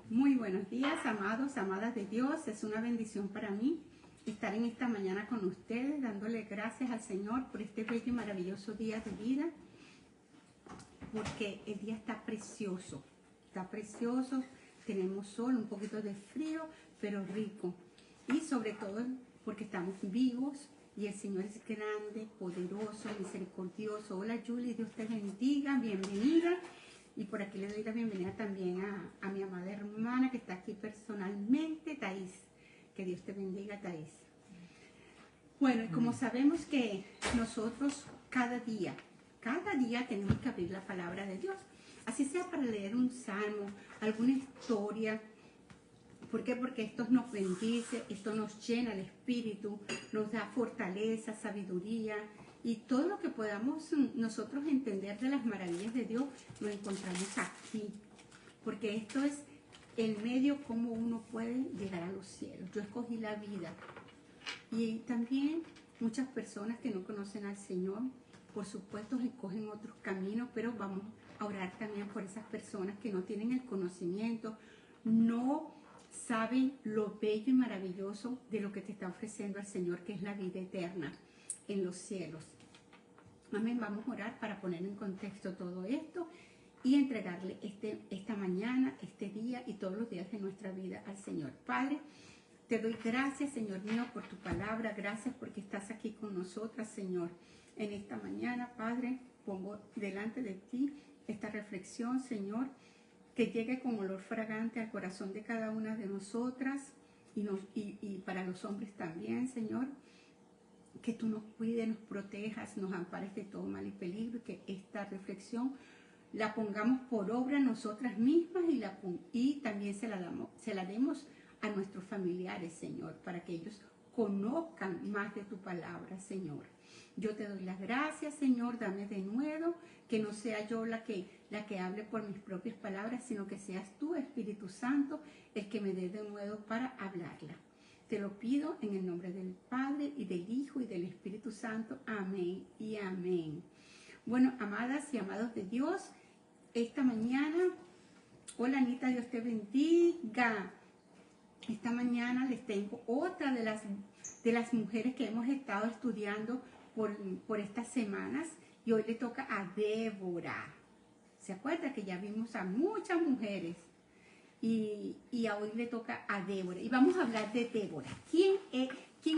Muy buenos días, amados, amadas de Dios. Es una bendición para mí estar en esta mañana con ustedes, dándole gracias al Señor por este bello y maravilloso día de vida, porque el día está precioso, tenemos sol, un poquito de frío, pero rico, y sobre todo porque estamos vivos y el Señor es grande, poderoso, misericordioso. Hola Julie, Dios te bendiga, bienvenida. Y por aquí le doy la bienvenida también a mi amada hermana que está aquí personalmente, Thais. Que Dios te bendiga, Thais. Bueno, y como sabemos que nosotros cada día tenemos que abrir la palabra de Dios. Así sea para leer un salmo, alguna historia. ¿Por qué? Porque esto nos bendice, esto nos llena el espíritu, nos da fortaleza, sabiduría. Y todo lo que podamos nosotros entender de las maravillas de Dios, lo encontramos aquí. Porque esto es el medio como uno puede llegar a los cielos. Yo escogí la vida. Y también muchas personas que no conocen al Señor, por supuesto, escogen otros caminos, pero vamos a orar también por esas personas que no tienen el conocimiento, no saben lo bello y maravilloso de lo que te está ofreciendo el Señor, que es la vida eterna en los cielos. Amén. Vamos a orar para poner en contexto todo esto y entregarle esta mañana, este día y todos los días de nuestra vida al Señor. Padre, te doy gracias, Señor mío, por tu palabra. Gracias porque estás aquí con nosotras, Señor. En esta mañana, Padre, pongo delante de ti esta reflexión, Señor, que llegue con olor fragante al corazón de cada una de nosotras y para los hombres también, Señor. Que tú nos cuides, nos protejas, nos ampares de todo mal y peligro, y que esta reflexión la pongamos por obra nosotras mismas y también se la demos a nuestros familiares, Señor, para que ellos conozcan más de tu palabra, Señor. Yo te doy las gracias, Señor, dame de nuevo, que no sea yo la que hable por mis propias palabras, sino que seas tú, Espíritu Santo, el que me dé de nuevo para hablarla. Te lo pido en el nombre del Padre, y del Hijo, y del Espíritu Santo. Amén y amén. Bueno, amadas y amados de Dios, esta mañana, hola Anita, Dios te bendiga. Esta mañana les tengo otra de las mujeres que hemos estado estudiando por estas semanas, y hoy le toca a Débora. ¿Se acuerda que ya vimos a muchas mujeres? Y hoy le toca a Débora. Y vamos a hablar de Débora. ¿Quién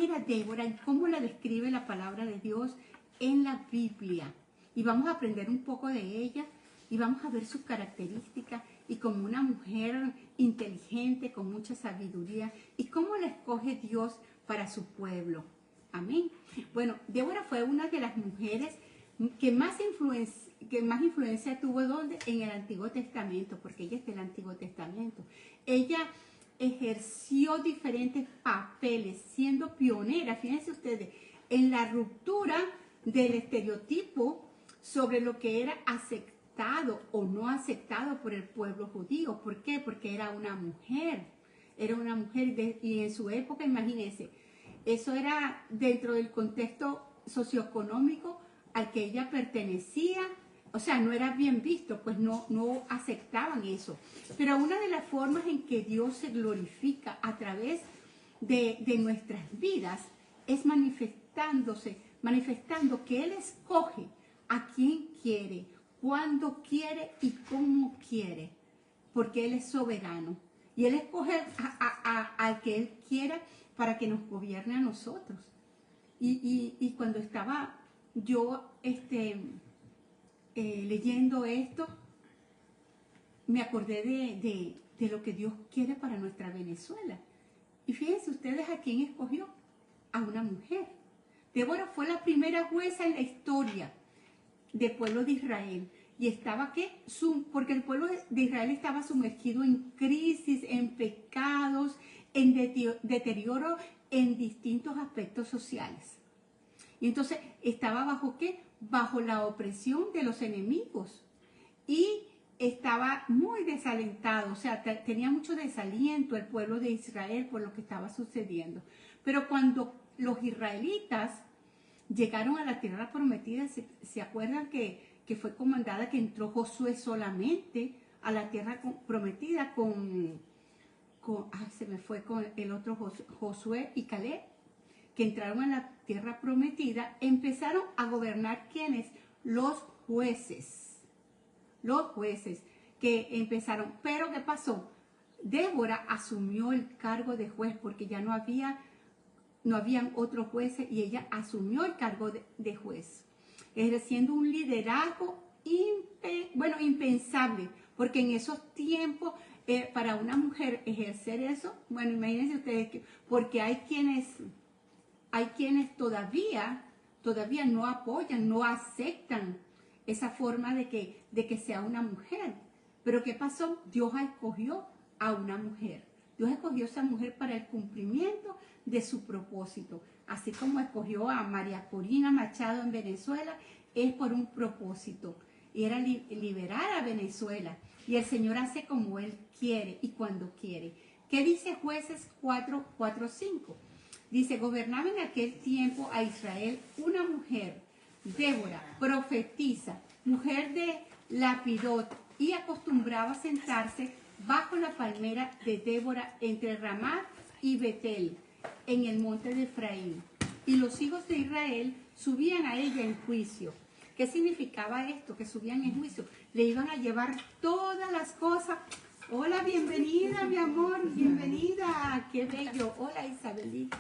era Débora y cómo la describe la palabra de Dios en la Biblia? Y vamos a aprender un poco de ella y vamos a ver sus características y como una mujer inteligente, con mucha sabiduría, y cómo la escoge Dios para su pueblo. Amén. Bueno, Débora fue una de las mujeres que más influencia tuvo ¿dónde? En el Antiguo Testamento, porque ella es del Antiguo Testamento. Ella ejerció diferentes papeles, siendo pionera, fíjense ustedes, en la ruptura del estereotipo sobre lo que era aceptado o no aceptado por el pueblo judío. ¿Por qué? Porque era una mujer, y en su época, imagínense, eso era dentro del contexto socioeconómico al que ella pertenecía, o sea, no era bien visto, pues no aceptaban eso. Pero una de las formas en que Dios se glorifica a través de nuestras vidas es manifestando que Él escoge a quien quiere, cuándo quiere y cómo quiere, porque Él es soberano. Y Él escoge al que Él quiera para que nos gobierne a nosotros. Y cuando estaba yo leyendo esto, me acordé de lo que Dios quiere para nuestra Venezuela. Y fíjense ustedes a quién escogió, a una mujer. Débora fue la primera jueza en la historia del pueblo de Israel. Y estaba, porque el pueblo de Israel estaba sumergido en crisis, en pecados, en deterioro en distintos aspectos sociales. Y entonces estaba bajo ¿qué? Bajo la opresión de los enemigos. Y estaba muy desalentado, o sea, tenía mucho desaliento el pueblo de Israel por lo que estaba sucediendo. Pero cuando los israelitas llegaron a la tierra prometida, ¿se acuerdan que fue comandada, que entró Josué solamente a la tierra prometida con se me fue con el otro Josué y Caleb, que entraron en la tierra prometida, empezaron a gobernar ¿quiénes? Los jueces que empezaron. Pero ¿qué pasó? Débora asumió el cargo de juez porque ya no habían otros jueces y ella asumió el cargo de juez, ejerciendo un liderazgo impensable, porque en esos tiempos para una mujer ejercer eso, bueno, imagínense ustedes, porque hay quienes todavía no apoyan, no aceptan esa forma de que sea una mujer. Pero ¿qué pasó? Dios escogió a una mujer. Dios escogió a esa mujer para el cumplimiento de su propósito. Así como escogió a María Corina Machado en Venezuela, es por un propósito. Y era liberar a Venezuela. Y el Señor hace como Él quiere y cuando quiere. ¿Qué dice Jueces 4:5? Dice, gobernaba en aquel tiempo a Israel una mujer, Débora, profetisa, mujer de Lapidot, y acostumbraba a sentarse bajo la palmera de Débora entre Ramá y Betel, en el monte de Efraín. Y los hijos de Israel subían a ella en juicio. ¿Qué significaba esto? Que subían en juicio. Le iban a llevar todas las cosas. Hola, bienvenida, mi amor, bienvenida. Qué bello. Hola, Isabelita,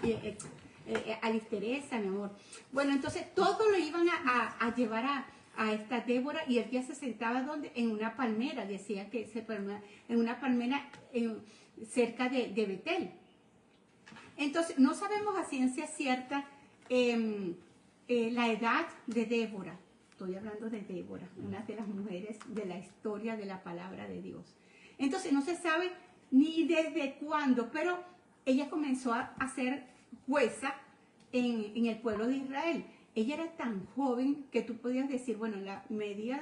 Alisteresa, mi amor. Bueno, entonces todo lo iban a llevar a esta Débora, y el día se sentaba ¿dónde? En una palmera, decía que en una palmera cerca de Betel. Entonces, no sabemos a ciencia cierta la edad de Débora. Estoy hablando de Débora, una de las mujeres de la historia de la palabra de Dios. Entonces, no se sabe ni desde cuándo, pero ella comenzó a ser jueza en el pueblo de Israel. Ella era tan joven que tú podías decir, bueno, la medida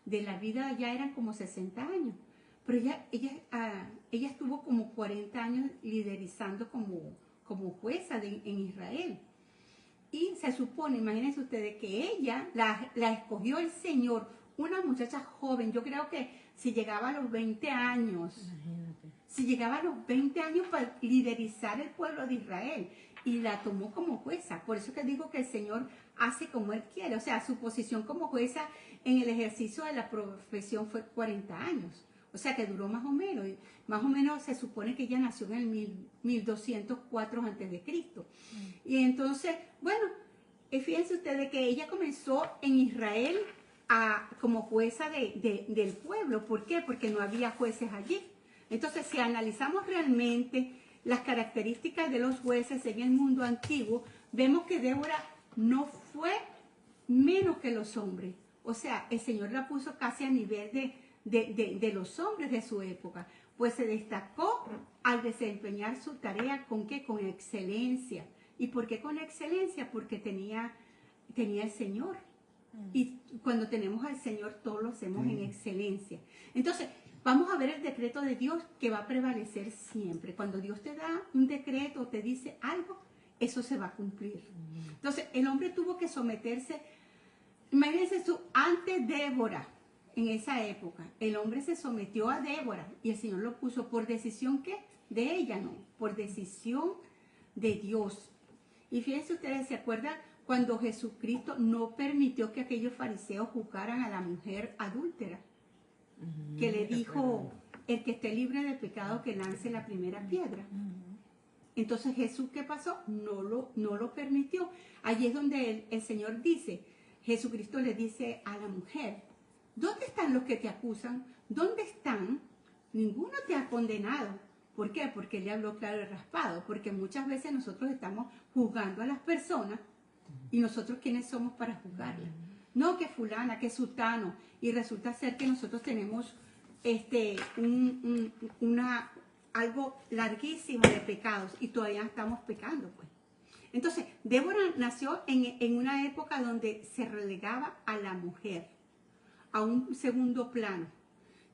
de la vida ya eran como 60 años. Pero ella estuvo como 40 años liderizando como jueza en Israel. Y se supone, imagínense ustedes, que ella la escogió el Señor, una muchacha joven. Yo creo que si llegaba a los 20 años, para liderizar el pueblo de Israel, y la tomó como jueza. Por eso que digo que el Señor hace como Él quiere. O sea, su posición como jueza en el ejercicio de la profesión fue 40 años. O sea, que duró más o menos. Más o menos se supone que ella nació en el 1204 a.C. Y entonces, bueno, fíjense ustedes que ella comenzó en Israel como jueza del pueblo. ¿Por qué? Porque no había jueces allí. Entonces, si analizamos realmente las características de los jueces en el mundo antiguo, vemos que Débora no fue menos que los hombres. O sea, el Señor la puso casi a nivel de los hombres de su época, pues se destacó al desempeñar su tarea ¿con qué? Con excelencia. ¿Y por qué con excelencia? Porque tenía el Señor. Y cuando tenemos al Señor, todo lo hacemos en excelencia. Entonces, vamos a ver el decreto de Dios que va a prevalecer siempre. Cuando Dios te da un decreto, te dice algo, eso se va a cumplir. Entonces, el hombre tuvo que someterse. Imagínense tú, ante Débora, en esa época, el hombre se sometió a Débora y el Señor lo puso por decisión, ¿qué? De ella, no, por decisión de Dios. Y fíjense ustedes, ¿se acuerdan cuando Jesucristo no permitió que aquellos fariseos juzgaran a la mujer adúltera? Que le dijo, el que esté libre de pecado que lance la primera piedra. Entonces Jesús, ¿qué pasó? No lo permitió. Allí es donde el Señor dice, Jesucristo le dice a la mujer, ¿dónde están los que te acusan? ¿Dónde están? Ninguno te ha condenado. ¿Por qué? Porque Él le habló claro y raspado. Porque muchas veces nosotros estamos juzgando a las personas y nosotros ¿quiénes somos para juzgarlas? No, que fulana, que sutano. Y resulta ser que nosotros tenemos algo larguísimo de pecados y todavía estamos pecando, pues. Entonces, Débora nació en una época donde se relegaba a la mujer a un segundo plano.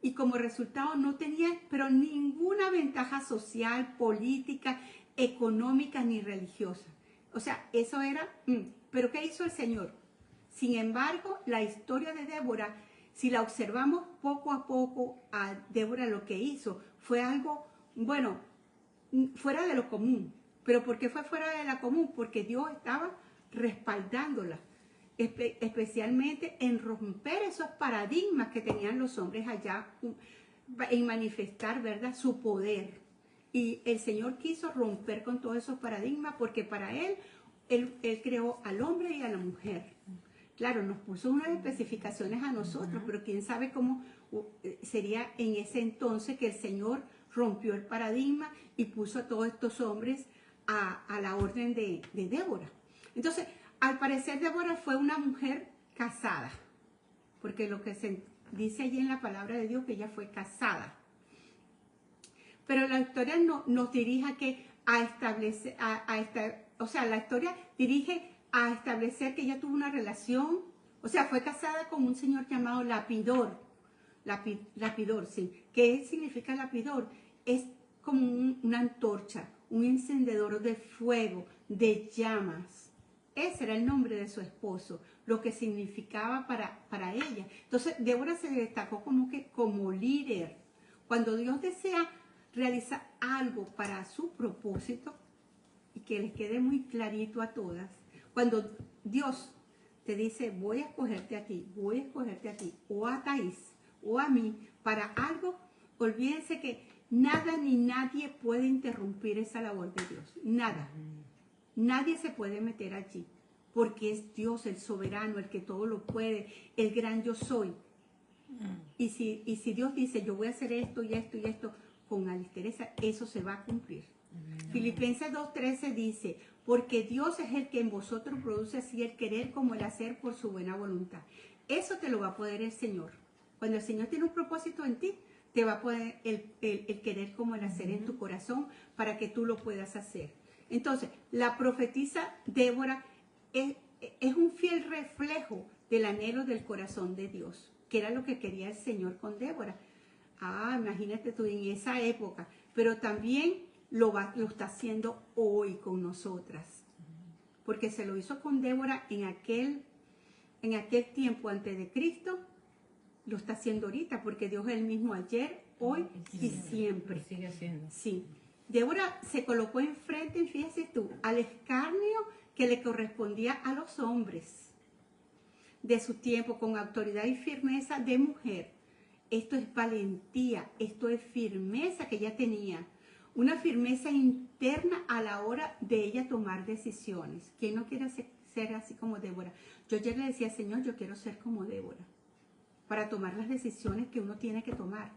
Y como resultado no tenía, pero ninguna ventaja social, política, económica ni religiosa. O sea, eso era... ¿Pero qué hizo el Señor? Sin embargo, la historia de Débora, si la observamos poco a poco, a Débora lo que hizo fue algo, bueno, fuera de lo común. ¿Pero por qué fue fuera de lo común? Porque Dios estaba respaldándola, especialmente en romper esos paradigmas que tenían los hombres allá, en manifestar, ¿verdad?, su poder. Y el Señor quiso romper con todos esos paradigmas porque para Él creó al hombre y a la mujer. Claro, nos puso unas especificaciones a nosotros, pero quién sabe cómo sería en ese entonces que el Señor rompió el paradigma y puso a todos estos hombres a la orden de Débora. Entonces, al parecer Débora fue una mujer casada, porque lo que se dice allí en la palabra de Dios que ella fue casada. Pero la historia nos dirige a establecer, o sea, la historia dirige a establecer que ella tuvo una relación, o sea, fue casada con un señor llamado Lapidor. Lapidor, sí. ¿Qué significa Lapidor? Es como una antorcha, un encendedor de fuego, de llamas. Ese era el nombre de su esposo, lo que significaba para ella. Entonces, Débora se destacó como líder. Cuando Dios desea realizar algo para su propósito, y que les quede muy clarito a todas, cuando Dios te dice, voy a escogerte a ti, o a Thais, o a mí, para algo, olvídense que nada ni nadie puede interrumpir esa labor de Dios. Nada. Nadie se puede meter allí, porque es Dios el soberano, el que todo lo puede, el gran yo soy. Y si Dios dice, yo voy a hacer esto y esto y esto, con alistereza, eso se va a cumplir. Filipenses 2:13 dice, porque Dios es el que en vosotros produce así el querer como el hacer por su buena voluntad. Eso te lo va a poder el Señor. Cuando el Señor tiene un propósito en ti, te va a poner el querer como el hacer en tu corazón para que tú lo puedas hacer. Entonces, la profetisa Débora es un fiel reflejo del anhelo del corazón de Dios, que era lo que quería el Señor con Débora. Imagínate tú en esa época, pero también lo está haciendo hoy con nosotras, porque se lo hizo con Débora en aquel tiempo antes de Cristo, lo está haciendo ahorita, porque Dios es el mismo ayer, hoy y siempre. Sigue haciendo. Sí. Débora se colocó enfrente, fíjese tú, al escarnio que le correspondía a los hombres de su tiempo, con autoridad y firmeza de mujer. Esto es valentía, esto es firmeza que ella tenía. Una firmeza interna a la hora de ella tomar decisiones. ¿Quién no quiere ser así como Débora? Yo ayer le decía, Señor, yo quiero ser como Débora, para tomar las decisiones que uno tiene que tomar.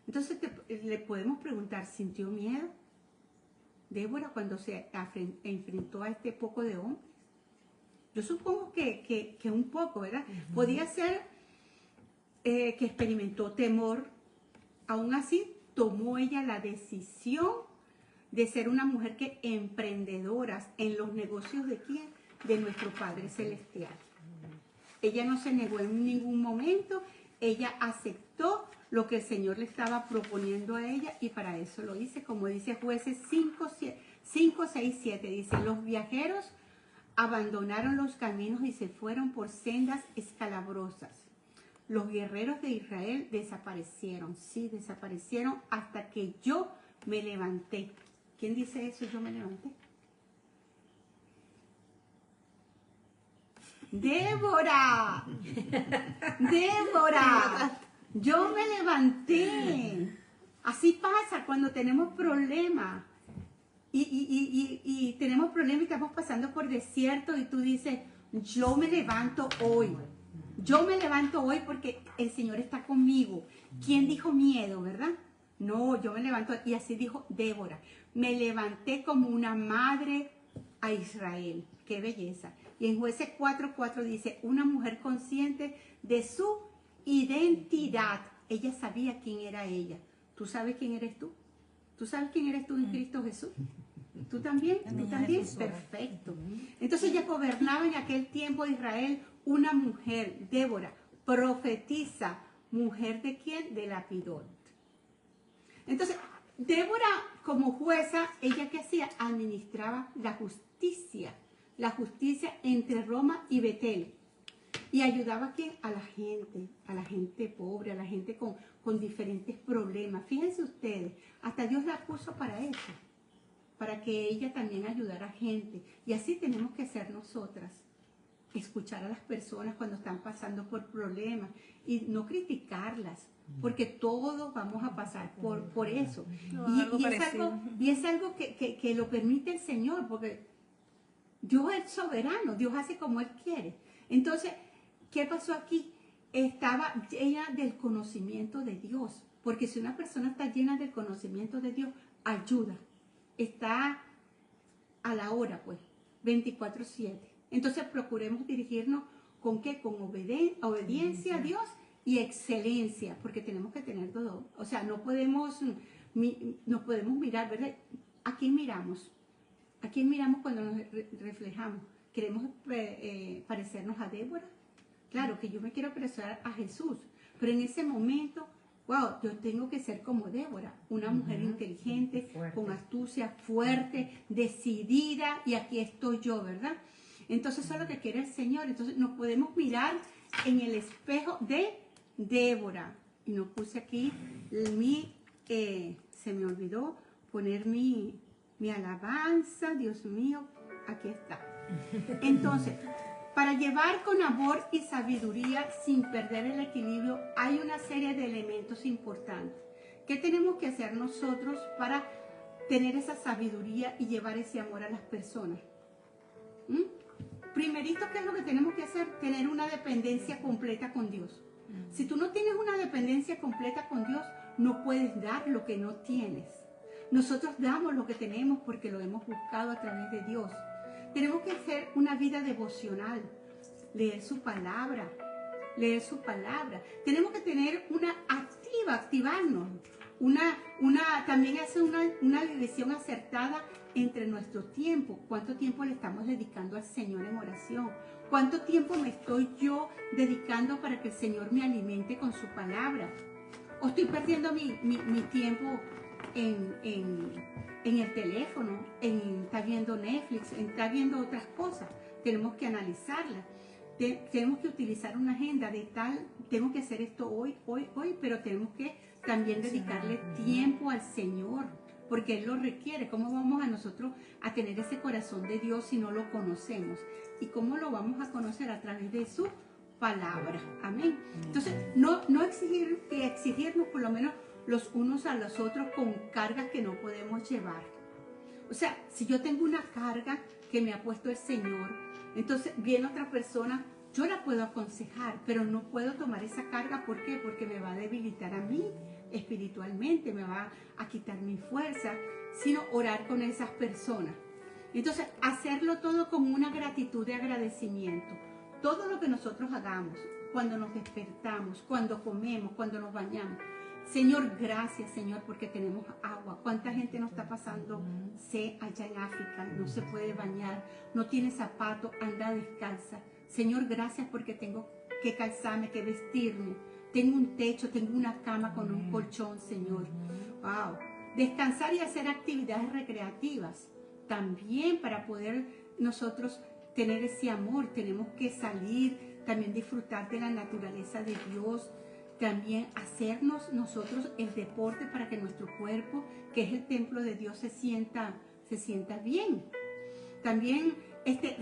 Entonces le podemos preguntar, ¿sintió miedo Débora cuando se enfrentó a este poco de hombres? Yo supongo que un poco, ¿verdad? Podía ser que experimentó temor. Aún así, tomó ella la decisión de ser una mujer que emprendedoras en los negocios de ¿quién? De nuestro Padre Celestial. Ella no se negó en ningún momento, ella aceptó lo que el Señor le estaba proponiendo a ella y para eso lo hice, como dice Jueces 5, 6, 7, dice, los viajeros abandonaron los caminos y se fueron por sendas escalabrosas. Los guerreros de Israel desaparecieron, sí, desaparecieron hasta que yo me levanté. ¿Quién dice eso? Yo me levanté. ¡Ddébora! ¡Débora! Yo me levanté. Así pasa cuando tenemos problemas. Y tenemos problemas y estamos pasando por desierto y tú dices, yo me levanto hoy. Yo me levanto hoy porque el Señor está conmigo. ¿Quién dijo miedo, verdad? No, yo me levanto. Y así dijo Débora. Me levanté como una madre a Israel. ¡Qué belleza! Y en Jueces 4:4 dice, una mujer consciente de su identidad. Ella sabía quién era ella. ¿Tú sabes quién eres tú? ¿Tú sabes quién eres tú en Cristo Jesús? ¿Tú también? ¿Tú también? Perfecto. Entonces ella gobernaba en aquel tiempo de Israel una mujer, Débora, profetisa, mujer de quién? De Lapidot. Entonces, Débora como jueza, ¿ella qué hacía? Administraba la justicia entre Roma y Betel. Y ayudaba ¿a quién? A la gente pobre, a la gente con diferentes problemas. Fíjense ustedes, hasta Dios la puso para eso. para que ella también ayudara a gente. Y así tenemos que ser nosotras. Escuchar a las personas cuando están pasando por problemas y no criticarlas, porque todos vamos a pasar por eso. Y es algo que lo permite el Señor, porque Dios es soberano, Dios hace como Él quiere. Entonces, ¿qué pasó aquí? Estaba llena del conocimiento de Dios, porque si una persona está llena del conocimiento de Dios, ayuda, está a la hora, pues, 24/7. Entonces procuremos dirigirnos con qué, con obediencia a Dios y excelencia, porque tenemos que tener todo. O sea, no podemos mirar, ¿verdad? ¿A quién miramos? ¿A quién miramos cuando nos reflejamos? ¿Queremos parecernos a Débora? Claro que yo me quiero parecer a Jesús, pero en ese momento, wow, yo tengo que ser como Débora, una mujer inteligente, fuerte, con astucia, fuerte, decidida, y aquí estoy yo, ¿verdad? Entonces eso es lo que quiere el Señor. Entonces nos podemos mirar en el espejo de Débora. Y no puse aquí se me olvidó poner mi alabanza, Dios mío, aquí está. Entonces, para llevar con amor y sabiduría sin perder el equilibrio, hay una serie de elementos importantes. ¿Qué tenemos que hacer nosotros para tener esa sabiduría y llevar ese amor a las personas? Primerito, ¿qué es lo que tenemos que hacer? Tener una dependencia completa con Dios. Si tú no tienes una dependencia completa con Dios, no puedes dar lo que no tienes. Nosotros damos lo que tenemos porque lo hemos buscado a través de Dios. Tenemos que hacer una vida devocional, leer su palabra, Tenemos que tener una activarnos, también hacer una división acertada entre nuestro tiempo. ¿Cuánto tiempo le estamos dedicando al Señor en oración? ¿Cuánto tiempo me estoy yo dedicando para que el Señor me alimente con su palabra? ¿O estoy perdiendo mi tiempo en el teléfono, está viendo Netflix, está viendo otras cosas? Tenemos que analizarla. Tenemos que utilizar una agenda de tal, tengo que hacer esto hoy, pero tenemos que también dedicarle tiempo al Señor, porque Él lo requiere. ¿Cómo vamos a nosotros a tener ese corazón de Dios si no lo conocemos? ¿Y cómo lo vamos a conocer? A través de su palabra. Amén. Entonces, no exigirnos por lo menos los unos a los otros con cargas que no podemos llevar. O sea, si yo tengo una carga que me ha puesto el Señor, entonces viene otra persona, yo la puedo aconsejar, pero no puedo tomar esa carga. ¿Por qué? Porque me va a debilitar a mí espiritualmente, me va a quitar mi fuerza, sino orar con esas personas. Entonces, hacerlo todo con una gratitud de agradecimiento. Todo lo que nosotros hagamos, cuando nos despertamos, cuando comemos, cuando nos bañamos. Señor, gracias, Señor, porque tenemos agua. ¿Cuánta gente no está pasando sed allá en África? No se puede bañar, no tiene zapatos, anda descalza. Señor, gracias porque tengo que calzarme, que vestirme. Tengo un techo, tengo una cama con un colchón, Señor. Wow. Descansar y hacer actividades recreativas. También para poder nosotros tener ese amor, tenemos que salir, también disfrutar de la naturaleza de Dios. También hacernos nosotros el deporte para que nuestro cuerpo, que es el templo de Dios, se sienta bien. También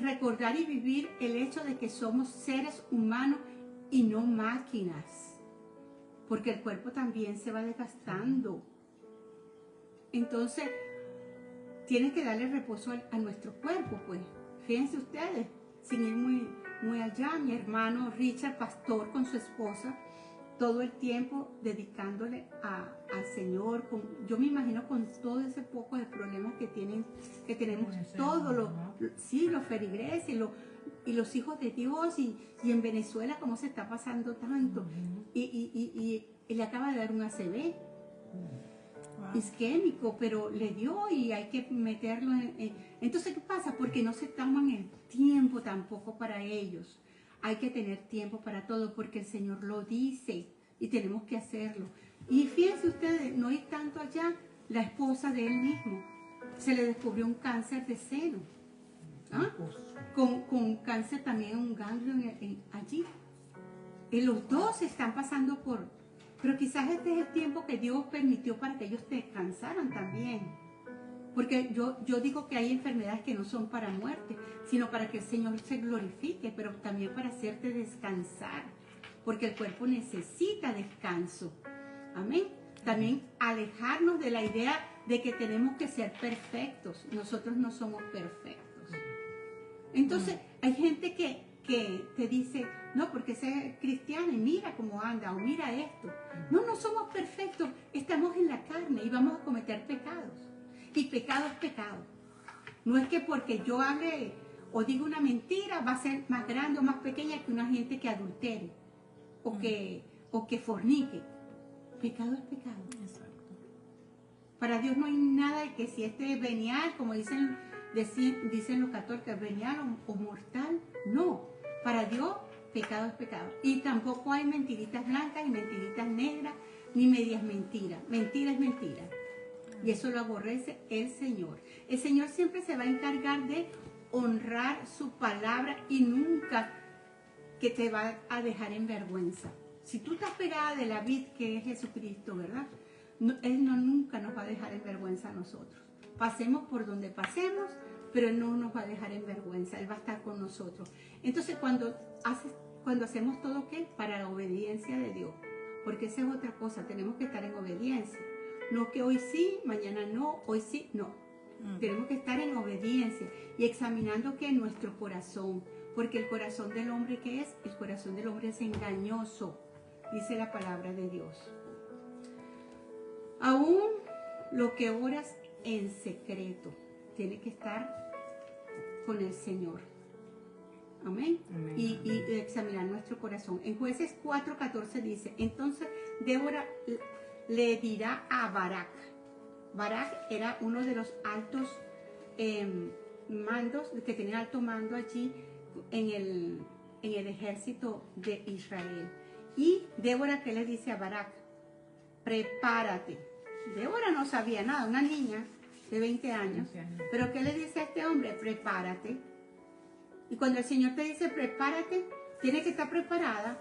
recordar y vivir el hecho de que somos seres humanos y no máquinas, porque el cuerpo también se va desgastando. Entonces, tienen que darle reposo a nuestro cuerpo, pues. Fíjense ustedes, sin ir muy allá, mi hermano Richard, pastor, con su esposa, todo el tiempo dedicándole al Señor, yo me imagino con todo ese poco de problemas que tenemos todos los feligreses y los hijos de Dios, y en Venezuela cómo se está pasando tanto, y le acaba de dar un ACV isquémico, pero le dio y hay que meterlo entonces, ¿qué pasa? Porque no se toman el tiempo tampoco para ellos. Hay que tener tiempo para todo porque el Señor lo dice y tenemos que hacerlo. Y fíjense ustedes, no hay tanto allá, la esposa de él mismo se le descubrió un cáncer de seno, con cáncer también en un ganglio allí. Y los dos están pasando pero quizás este es el tiempo que Dios permitió para que ellos descansaran también, Porque yo digo que hay enfermedades que no son para muerte, sino para que el Señor se glorifique, pero también para hacerte descansar, porque el cuerpo necesita descanso. Amén. También alejarnos de la idea de que tenemos que ser perfectos. Nosotros no somos perfectos. Entonces, hay gente que te dice, no, porque es cristiano y mira cómo anda, o mira esto. No, no somos perfectos, estamos en la carne y vamos a cometer pecados. Y pecado es pecado. No es que porque yo hable o diga una mentira va a ser más grande o más pequeña que una gente que adultere o que fornique. Pecado es pecado. Exacto. Para Dios no hay nada de que si este es venial, como dicen los católicos, venial o mortal. No. Para Dios, pecado es pecado. Y tampoco hay mentiritas blancas y mentiritas negras, ni medias mentiras. Mentira es mentira. Y eso lo aborrece el Señor. El Señor siempre se va a encargar de honrar su palabra y nunca que te va a dejar en vergüenza. Si tú estás pegada de la vid que es Jesucristo, ¿verdad? Él nunca nos va a dejar en vergüenza a nosotros. Pasemos por donde pasemos, pero Él no nos va a dejar en vergüenza. Él va a estar con nosotros. Entonces, cuando hacemos todo, ¿qué? Para la obediencia de Dios. Porque esa es otra cosa, tenemos que estar en obediencia. No que hoy sí, mañana no, hoy sí, no. Tenemos que estar en obediencia y examinando que nuestro corazón, porque el corazón del hombre, ¿qué es? El corazón del hombre es engañoso, dice la palabra de Dios. Aún lo que oras en secreto, tiene que estar con el Señor. Amén. Amén. Y examinar nuestro corazón. En Jueces 4:14 dice, entonces Débora le dirá a Barak. Barak era uno de los altos mandos, que tenía alto mando allí en el ejército de Israel. Y Débora, ¿qué le dice a Barak? Prepárate. Débora no sabía nada, una niña de 20 años. Pero ¿qué le dice a este hombre? Prepárate. Y cuando el Señor te dice prepárate, tienes que estar preparada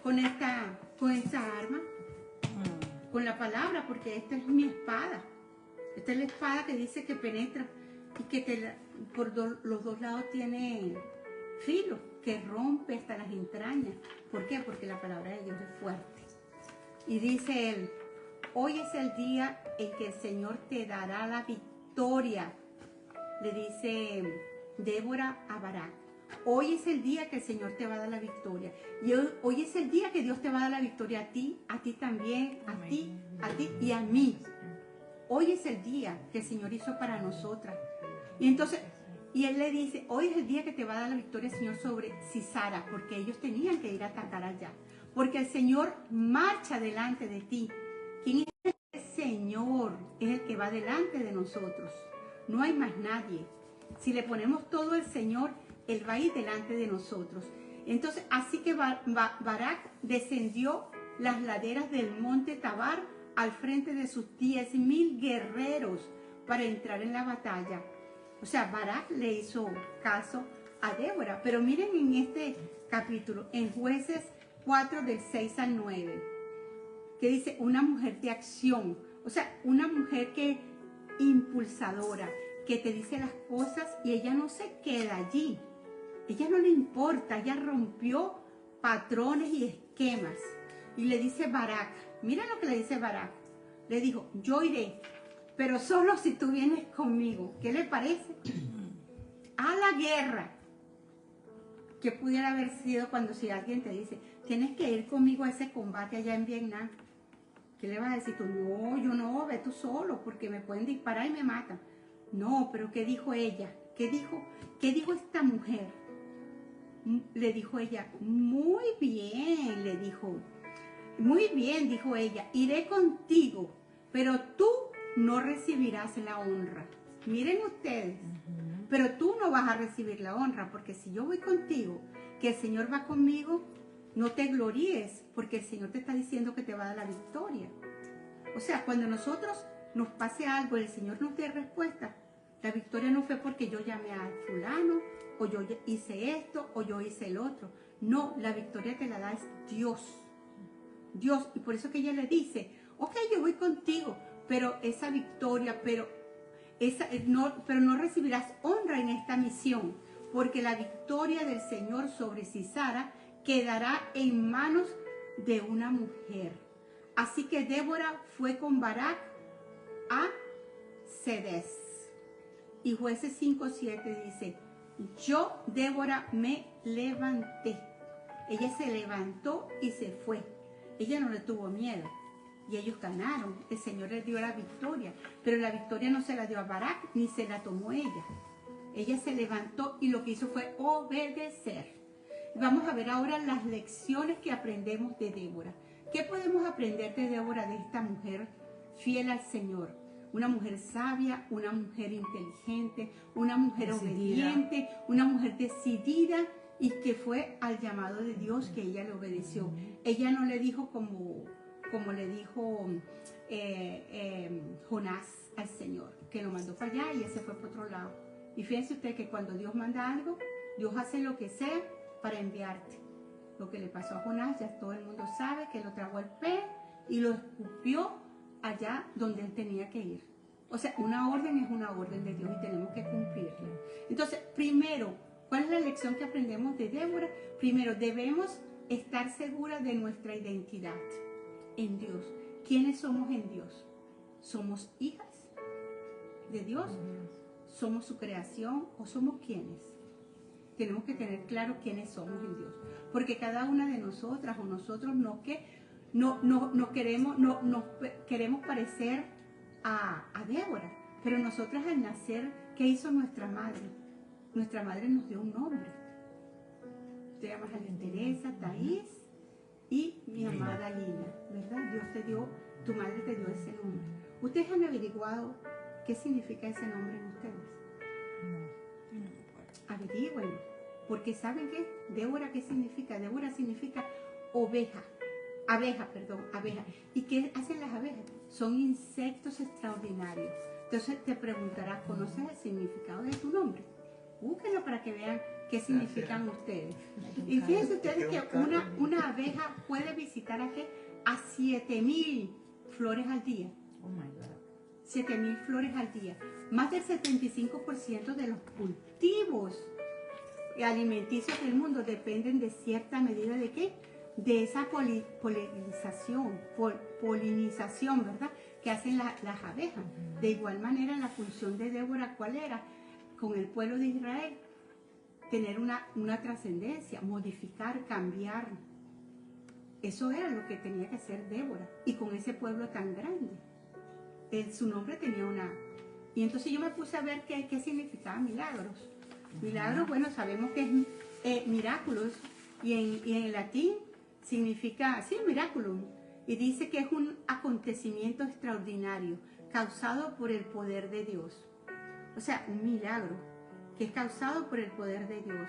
con esta arma. Con la palabra, porque esta es mi espada. Esta es la espada que dice que penetra y que por los dos lados tiene filo, que rompe hasta las entrañas. ¿Por qué? Porque la palabra de Dios es fuerte. Y dice él, hoy es el día en que el Señor te dará la victoria. Le dice Débora a Barak. Hoy es el día que el Señor te va a dar la victoria. Y hoy es el día que Dios te va a dar la victoria a ti también, a ti y a mí. Hoy es el día que el Señor hizo para nosotras. Y entonces, y Él le dice, hoy es el día que te va a dar la victoria, Señor, sobre Sisara, porque ellos tenían que ir a atacar allá. Porque el Señor marcha delante de ti. ¿Quién es el Señor? Es el que va delante de nosotros. No hay más nadie. Si le ponemos todo al Señor, Él va a ir delante de nosotros. Entonces, así que Barak descendió las laderas del monte Tabar al frente de sus 10,000 guerreros para entrar en la batalla. O sea, Barak le hizo caso a Débora. Pero miren en este capítulo, en Jueces 4 del 6 al 9, que dice una mujer de acción. O sea, una mujer que impulsadora, que te dice las cosas y ella no se queda allí. Ella no le importa, ella rompió patrones y esquemas. Y le dice Barak, mira lo que le dice Barak. Le dijo, yo iré, pero solo si tú vienes conmigo. ¿Qué le parece? A la guerra. ¿Qué pudiera haber sido cuando si alguien te dice, tienes que ir conmigo a ese combate allá en Vietnam? ¿Qué le vas a decir tú? No, yo no, ve tú solo, porque me pueden disparar y me matan. No, pero ¿qué dijo ella? ¿Qué dijo esta mujer? Le dijo ella, muy bien, le dijo. Muy bien, dijo ella, iré contigo, pero tú no recibirás la honra. Miren ustedes, pero tú no vas a recibir la honra, porque si yo voy contigo, que el Señor va conmigo, no te gloríes, porque el Señor te está diciendo que te va a dar la victoria. O sea, cuando nosotros nos pase algo y el Señor nos dé respuesta, la victoria no fue porque yo llamé a fulano, o yo hice esto, o yo hice el otro. No, la victoria te la da es Dios. Dios, y por eso que ella le dice, ok, yo voy contigo, pero esa victoria, pero pero no recibirás honra en esta misión, porque la victoria del Señor sobre Sisara quedará en manos de una mujer. Así que Débora fue con Barak a Cedes. Y Jueces 5:7 dice, yo, Débora, me levanté. Ella se levantó y se fue. Ella no le tuvo miedo. Y ellos ganaron. El Señor les dio la victoria. Pero la victoria no se la dio a Barak, ni se la tomó ella. Ella se levantó y lo que hizo fue obedecer. Vamos a ver ahora las lecciones que aprendemos de Débora. ¿Qué podemos aprender de Débora, de esta mujer fiel al Señor? Una mujer sabia, una mujer inteligente, una mujer obediente, una mujer decidida y que fue al llamado de Dios que ella le obedeció. Ella no le dijo como le dijo Jonás al Señor, que lo mandó para allá y él se fue para otro lado. Y fíjense usted que cuando Dios manda algo, Dios hace lo que sea para enviarte. Lo que le pasó a Jonás, ya todo el mundo sabe que lo tragó el pez y lo escupió allá donde él tenía que ir. O sea, una orden es una orden de Dios y tenemos que cumplirla. Entonces, primero, ¿cuál es la lección que aprendemos de Débora? Primero, debemos estar seguras de nuestra identidad en Dios. ¿Quiénes somos en Dios? ¿Somos hijas de Dios? ¿Somos su creación o somos quiénes? Tenemos que tener claro quiénes somos en Dios. Porque cada una de nosotras o nosotros no queremos parecer a Débora. Pero nosotras al nacer, ¿qué hizo nuestra madre? Nuestra madre nos dio un nombre. Te llamas Teresa, Thais y mi amada Lina, ¿verdad? Dios te dio, tu madre te dio ese nombre. ¿Ustedes han averiguado qué significa ese nombre en ustedes? No. Averigüen, porque ¿saben qué? Débora, ¿qué significa? Débora significa abeja. ¿Y qué hacen las abejas? Son insectos extraordinarios. Entonces te preguntarás, ¿conoces el significado de tu nombre? Búsquenlo para que vean qué significan ustedes. Y fíjense ustedes que una abeja puede visitar a 7,000 flores al día. Oh my God. 7,000 flores al día. Más del 75% de los cultivos alimenticios del mundo dependen de cierta medida de ¿qué? De esa polinización, ¿verdad? Que hacen las abejas. De igual manera, la función de Débora, ¿cuál era? Con el pueblo de Israel, tener una trascendencia, modificar, cambiar. Eso era lo que tenía que hacer Débora. Y con ese pueblo tan grande. Su nombre tenía una... Y entonces yo me puse a ver qué significaba milagros. Milagros, bueno, sabemos que es miraculous. Y en latín significa, sí, miraculum. Y dice que es un acontecimiento extraordinario, causado por el poder de Dios. O sea, un milagro que es causado por el poder de Dios.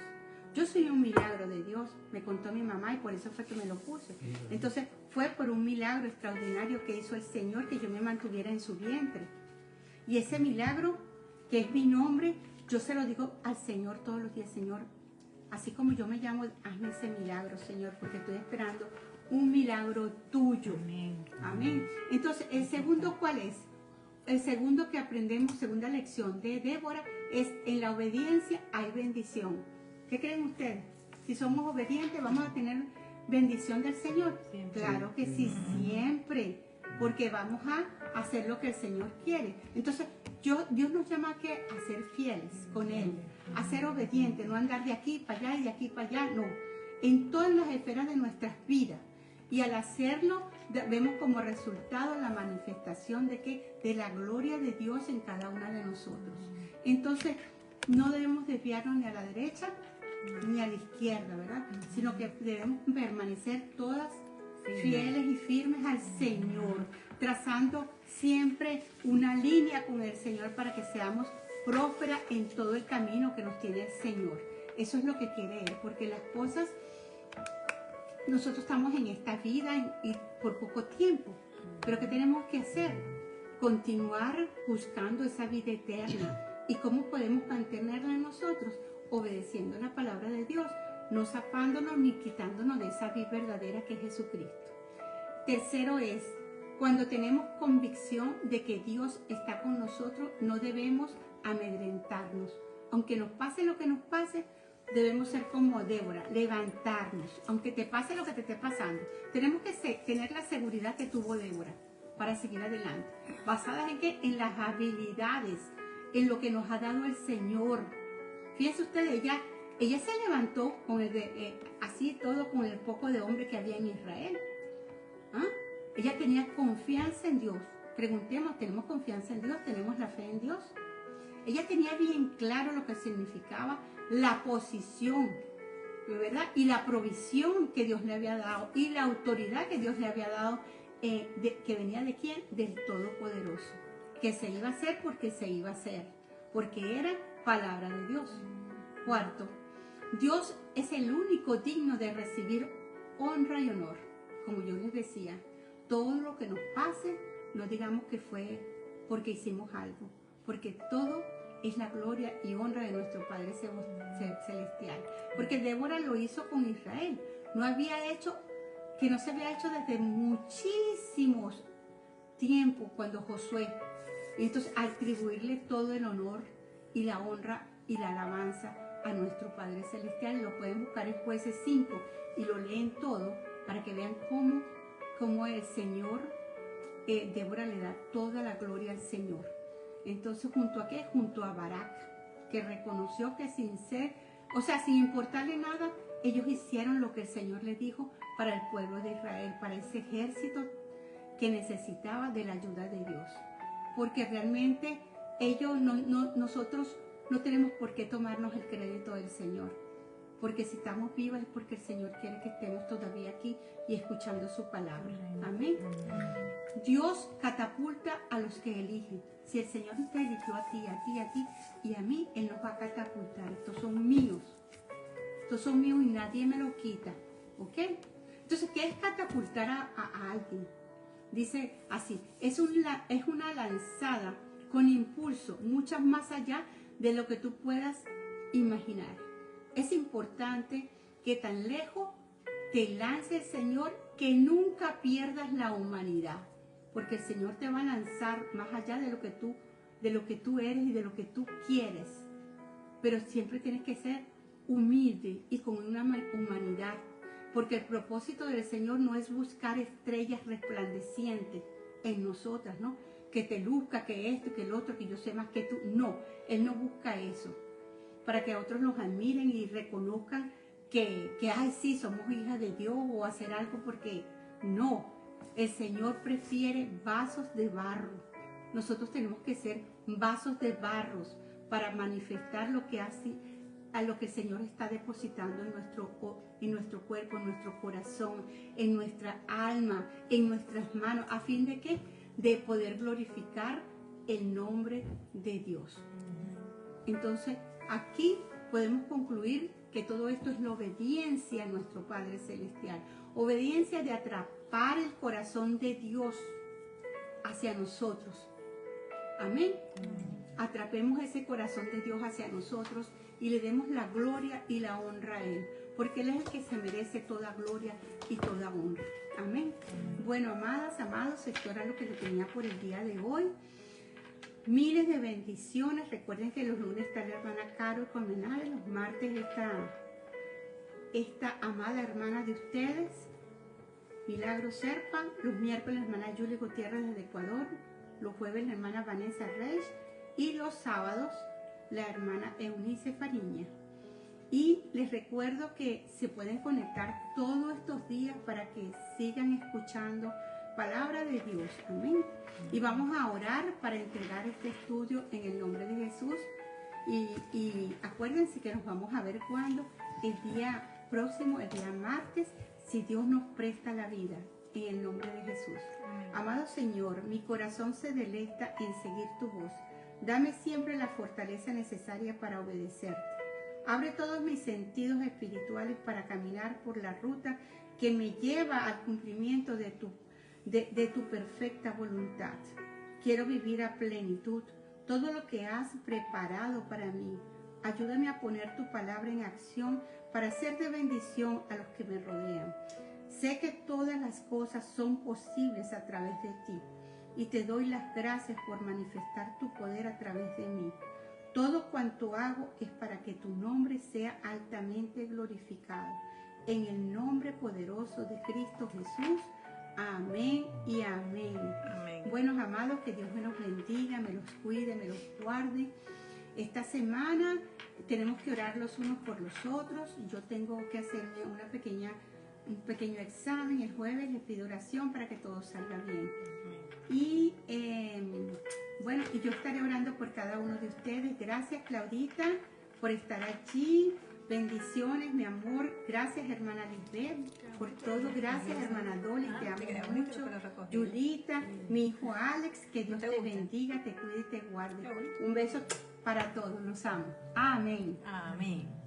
Yo soy un milagro de Dios, me contó mi mamá y por eso fue que me lo puse. Entonces fue por un milagro extraordinario que hizo el Señor que yo me mantuviera en su vientre. Y ese milagro, que es mi nombre, yo se lo digo al Señor todos los días: Señor, así como yo me llamo, hazme ese milagro, Señor, porque estoy esperando un milagro tuyo. Amén. Amén. Entonces, ¿el segundo cuál es? El segundo que aprendemos, segunda lección de Débora, es: en la obediencia hay bendición. ¿Qué creen ustedes? Si somos obedientes, ¿vamos a tener bendición del Señor? Siempre. Claro que sí, siempre. Porque vamos a hacer lo que el Señor quiere. Entonces, Dios nos llama a ser fieles con Él, a ser obedientes, no andar de aquí para allá y de aquí para allá, no. En todas las esferas de nuestras vidas. Y al hacerlo, vemos como resultado la manifestación de la gloria de Dios en cada una de nosotros. Entonces, no debemos desviarnos ni a la derecha ni a la izquierda, ¿verdad? Sino que debemos permanecer todas fieles y firmes al Señor, trazando siempre una línea con el Señor para que seamos prósperas en todo el camino que nos tiene el Señor. Eso es lo que quiere Él, porque las cosas, nosotros estamos en esta vida y por poco tiempo, pero ¿qué tenemos que hacer? Continuar buscando esa vida eterna. ¿Y cómo podemos mantenerla en nosotros? Obedeciendo la palabra de Dios, no zapándonos ni quitándonos de esa vida verdadera que es Jesucristo. Tercero es Cuando tenemos convicción de que Dios está con nosotros, no debemos amedrentarnos. Aunque nos pase lo que nos pase, debemos ser como Débora, levantarnos. Aunque te pase lo que te esté pasando, tenemos que tener la seguridad que tuvo Débora para seguir adelante. ¿Basadas en qué? En las habilidades, en lo que nos ha dado el Señor. Fíjense ustedes, ella se levantó con así todo, con el poco de hombre que había en Israel. ¿Ah? Ella tenía confianza en Dios. Preguntemos, ¿tenemos confianza en Dios? ¿Tenemos la fe en Dios? Ella tenía bien claro lo que significaba la posición, ¿verdad? Y la provisión que Dios le había dado y la autoridad que Dios le había dado, que venía ¿de quién? Del Todopoderoso. Que se iba a hacer porque se iba a hacer, porque era palabra de Dios. Cuarto, Dios es el único digno de recibir honra y honor. Como yo les decía, todo lo que nos pase, no digamos que fue porque hicimos algo, porque todo es la gloria y honra de nuestro Padre Celestial. Porque Débora lo hizo con Israel. No se había hecho desde muchísimos tiempos cuando Josué. Entonces, atribuirle todo el honor y la honra y la alabanza a nuestro Padre Celestial. Lo pueden buscar en Jueces 5 y lo leen todo para que vean cómo el Señor, Débora le da toda la gloria al Señor. Entonces, ¿junto a qué? Junto a Barak, que reconoció que sin importarle nada, ellos hicieron lo que el Señor les dijo para el pueblo de Israel, para ese ejército que necesitaba de la ayuda de Dios. Porque realmente nosotros no tenemos por qué tomarnos el crédito del Señor. Porque si estamos vivos es porque el Señor quiere que estemos todavía aquí y escuchando su palabra. Amén. Dios catapulta a los que eligen. Si el Señor te eligió a ti, a ti, a ti y a mí, Él nos va a catapultar. Estos son míos. Estos son míos y nadie me lo quita. ¿Ok? Entonces, ¿qué es catapultar a alguien? Dice así, es una lanzada con impulso, mucho más allá de lo que tú puedas imaginar. Es importante que tan lejos te lance el Señor que nunca pierdas la humanidad, porque el Señor te va a lanzar más allá de lo que tú eres y de lo que tú quieres, pero siempre tienes que ser humilde y con una humanidad, porque el propósito del Señor no es buscar estrellas resplandecientes en nosotras, ¿no? Que te luzca, que esto, que el otro, que yo sé más que tú. No, Él no busca eso. Para que otros nos admiren y reconozcan que ay, sí, somos hijas de Dios o hacer algo, porque no. El Señor prefiere vasos de barro. Nosotros tenemos que ser vasos de barros para manifestar lo que hace, a lo que el Señor está depositando en nuestro cuerpo, en nuestro corazón, en nuestra alma, en nuestras manos, a fin de ¿qué? De poder glorificar el nombre de Dios. Entonces, aquí podemos concluir que todo esto es la obediencia a nuestro Padre Celestial. Obediencia de atrapar el corazón de Dios hacia nosotros. Amén. Atrapemos ese corazón de Dios hacia nosotros y le demos la gloria y la honra a Él, porque Él es el que se merece toda gloria y toda honra. Amén. Bueno, amadas, amados, esto era lo que yo tenía por el día de hoy. Miles de bendiciones. Recuerden que los lunes está la hermana Carol Colmenares, los martes esta amada hermana de ustedes, Milagro Serpa, los miércoles la hermana Julie Gutiérrez desde Ecuador, los jueves la hermana Vanessa Reyes y los sábados la hermana Eunice Fariña. Y les recuerdo que se pueden conectar todos estos días para que sigan escuchando palabra de Dios. Amén. Y vamos a orar para entregar este estudio en el nombre de Jesús. Y acuérdense que nos vamos a ver cuando el día próximo, el día martes, si Dios nos presta la vida, en el nombre de Jesús. Amado Señor, mi corazón se deleita en seguir tu voz. Dame siempre la fortaleza necesaria para obedecerte. Abre todos mis sentidos espirituales para caminar por la ruta que me lleva al cumplimiento de tu perfecta voluntad. Quiero vivir a plenitud todo lo que has preparado para mí. Ayúdame a poner tu palabra en acción para ser de bendición a los que me rodean. Sé que todas las cosas son posibles a través de ti y te doy las gracias por manifestar tu poder a través de mí. Todo cuanto hago es para que tu nombre sea altamente glorificado. En el nombre poderoso de Cristo Jesús. Amén y amén. Amén. Buenos amados, que Dios me los bendiga, me los cuide, me los guarde. Esta semana tenemos que orar los unos por los otros. Yo tengo que hacerme un pequeño examen el jueves. Les pido oración para que todo salga bien. Y bueno, y yo estaré orando por cada uno de ustedes. Gracias, Claudita, por estar allí. Bendiciones, mi amor. Gracias, hermana Lisbeth, por todo. Gracias, hermana Dolly, te amo mucho. Yulita, mi hijo Alex, que Dios te bendiga, te cuide y te guarde. Un beso para todos. Los amo. Amén. Amén.